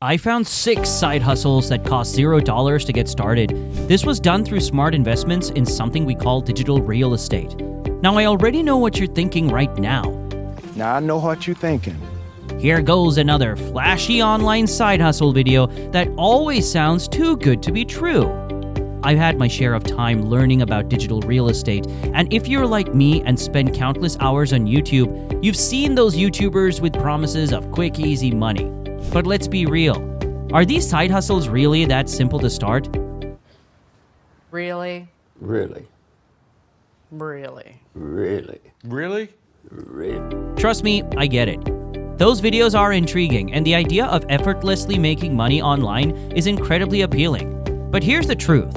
I found 6 side hustles that cost $0 to get started. This was done through smart investments in something we call digital real estate. Now, I already know what you're thinking right now. Now I know what you're thinking. Here goes another flashy online side hustle video that always sounds too good to be true. I've had my share of time learning about digital real estate, and if you're like me and spend countless hours on YouTube, you've seen those YouTubers with promises of quick, easy money. But let's be real. Are these side hustles really that simple to start? Really? Really? Really? Really? Really? Really? Trust me, I get it. Those videos are intriguing, and the idea of effortlessly making money online is incredibly appealing. But here's the truth.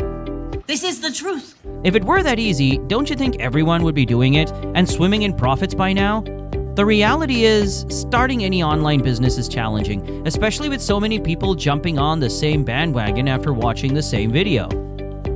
This is the truth. If it were that easy, don't you think everyone would be doing it and swimming in profits by now? The reality is, starting any online business is challenging, especially with so many people jumping on the same bandwagon after watching the same video.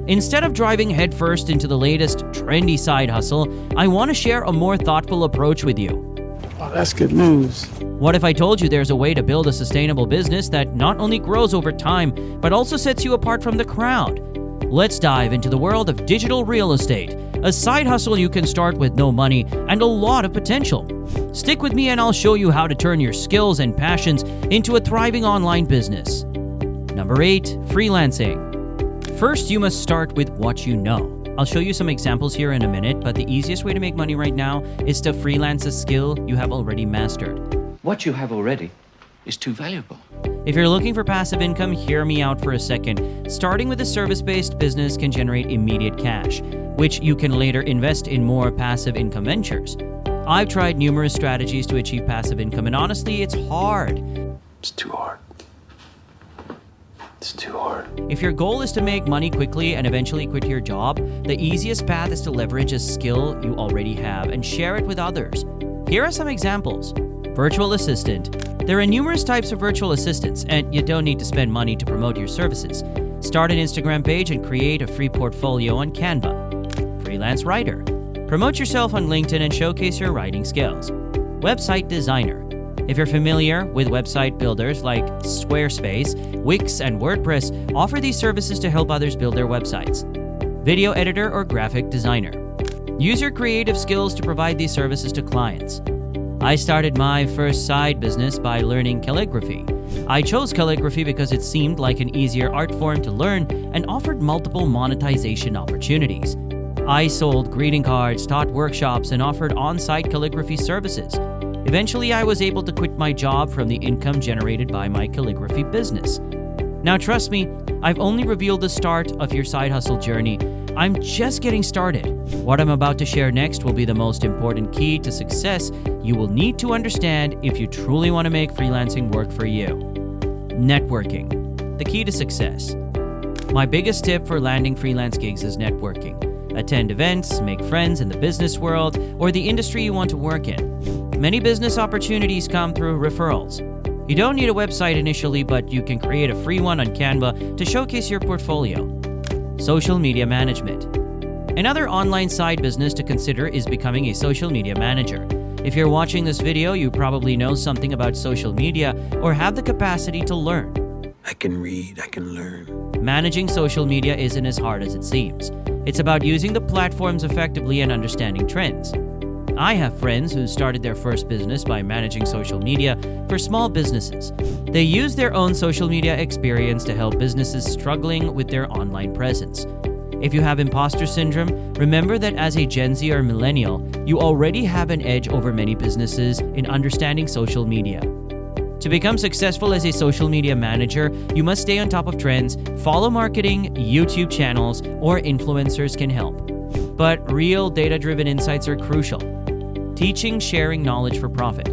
Instead of driving headfirst into the latest trendy side hustle, I want to share a more thoughtful approach with you. Oh, that's good news. What if I told you there's a way to build a sustainable business that not only grows over time, but also sets you apart from the crowd? Let's dive into the world of digital real estate, a side hustle you can start with no money and a lot of potential. Stick with me and I'll show you how to turn your skills and passions into a thriving online business. Number 8, freelancing. First, you must start with what you know. I'll show you some examples here in a minute, but the easiest way to make money right now is to freelance a skill you have already mastered. What you have already is too valuable. If you're looking for passive income, hear me out for a second. Starting with a service-based business can generate immediate cash, which you can later invest in more passive income ventures. I've tried numerous strategies to achieve passive income, and honestly, it's hard. It's too hard. It's too hard. If your goal is to make money quickly and eventually quit your job, the easiest path is to leverage a skill you already have and share it with others. Here are some examples. Virtual assistant. There are numerous types of virtual assistants, and you don't need to spend money to promote your services. Start an Instagram page and create a free portfolio on Canva. Freelance writer. Promote yourself on LinkedIn and showcase your writing skills. Website designer. If you're familiar with website builders like Squarespace, Wix, and WordPress, offer these services to help others build their websites. Video editor or graphic designer. Use your creative skills to provide these services to clients. I started my first side business by learning calligraphy. I chose calligraphy because it seemed like an easier art form to learn and offered multiple monetization opportunities. I sold greeting cards, taught workshops, and offered on-site calligraphy services. Eventually, I was able to quit my job from the income generated by my calligraphy business. Now, trust me, I've only revealed the start of your side hustle journey. I'm just getting started. What I'm about to share next will be the most important key to success you will need to understand if you truly want to make freelancing work for you. Networking, the key to success. My biggest tip for landing freelance gigs is networking. Attend events, make friends in the business world or the industry you want to work in. Many business opportunities come through referrals. You don't need a website initially, but you can create a free one on Canva to showcase your portfolio. Social media management. Another online side business to consider is becoming a social media manager. If you're watching this video, you probably know something about social media or have the capacity to learn. I can read, I can learn. Managing social media isn't as hard as it seems. It's about using the platforms effectively and understanding trends. I have friends who started their first business by managing social media for small businesses. They use their own social media experience to help businesses struggling with their online presence. If you have imposter syndrome, remember that as a Gen Z or millennial, you already have an edge over many businesses in understanding social media. To become successful as a social media manager, you must stay on top of trends, follow marketing, YouTube channels, or influencers can help. But real data-driven insights are crucial. Teaching, sharing knowledge for profit.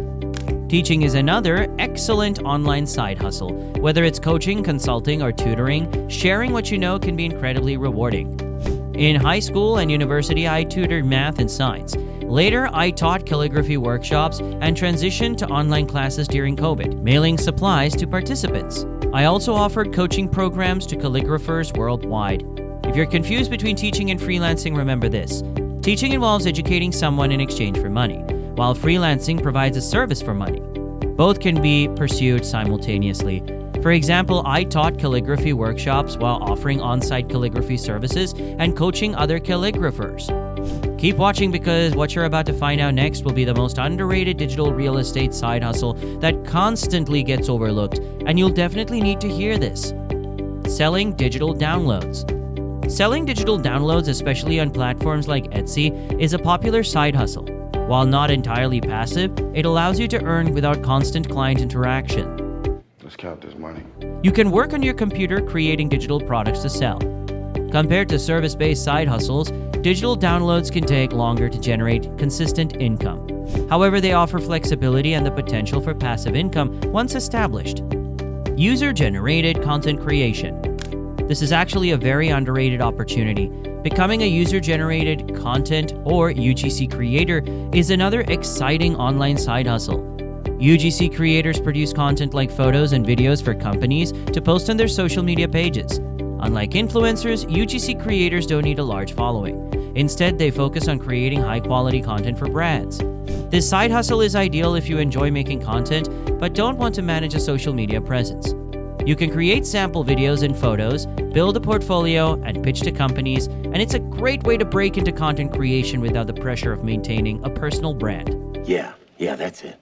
Teaching is another excellent online side hustle. Whether it's coaching, consulting, or tutoring, sharing what you know can be incredibly rewarding. In high school and university, I tutored math and science. Later, I taught calligraphy workshops and transitioned to online classes during COVID, mailing supplies to participants. I also offered coaching programs to calligraphers worldwide. If you're confused between teaching and freelancing, remember this. Teaching involves educating someone in exchange for money, while freelancing provides a service for money. Both can be pursued simultaneously. For example, I taught calligraphy workshops while offering on-site calligraphy services and coaching other calligraphers. Keep watching because what you're about to find out next will be the most underrated digital real estate side hustle that constantly gets overlooked, and you'll definitely need to hear this. Selling digital downloads. Selling digital downloads, especially on platforms like Etsy, is a popular side hustle. While not entirely passive, it allows you to earn without constant client interaction. Let's count this money. You can work on your computer creating digital products to sell. Compared to service-based side hustles, digital downloads can take longer to generate consistent income. However, they offer flexibility and the potential for passive income once established. User-generated content creation. This is actually a very underrated opportunity. Becoming a user-generated content or UGC creator is another exciting online side hustle. UGC creators produce content like photos and videos for companies to post on their social media pages. Unlike influencers, UGC creators don't need a large following. Instead, they focus on creating high-quality content for brands. This side hustle is ideal if you enjoy making content but don't want to manage a social media presence. You can create sample videos and photos, build a portfolio, and pitch to companies, and it's a great way to break into content creation without the pressure of maintaining a personal brand. Yeah, that's it.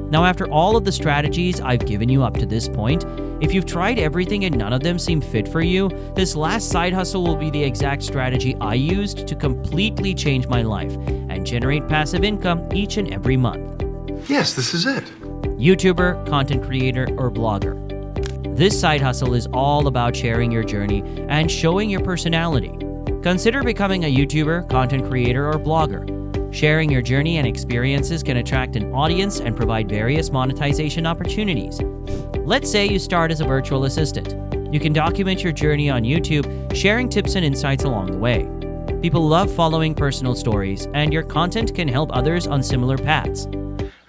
Now, after all of the strategies I've given you up to this point, if you've tried everything and none of them seem fit for you, this last side hustle will be the exact strategy I used to completely change my life and generate passive income each and every month. Yes, this is it. YouTuber, content creator, or blogger. This side hustle is all about sharing your journey and showing your personality. Consider becoming a YouTuber, content creator, or blogger. Sharing your journey and experiences can attract an audience and provide various monetization opportunities. Let's say you start as a virtual assistant. You can document your journey on YouTube, sharing tips and insights along the way. People love following personal stories, and your content can help others on similar paths.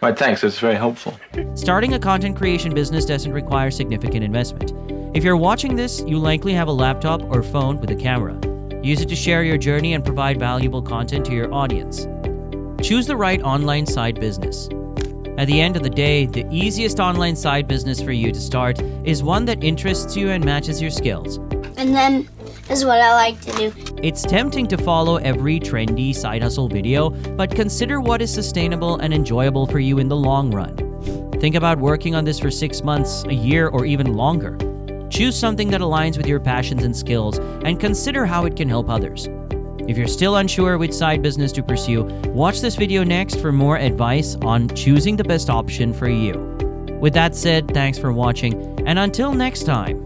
Right, thanks. That's very helpful. Starting a content creation business doesn't require significant investment. If you're watching this, you likely have a laptop or phone with a camera. Use it to share your journey and provide valuable content to your audience. Choose the right online side business. At the end of the day, the easiest online side business for you to start is one that interests you and matches your skills. And then is what I like to do. It's tempting to follow every trendy side hustle video, but consider what is sustainable and enjoyable for you in the long run. Think about working on this for 6 months, a year, or even longer. Choose something that aligns with your passions and skills, and consider how it can help others. If you're still unsure which side business to pursue, watch this video next for more advice on choosing the best option for you. With that said, thanks for watching, and until next time.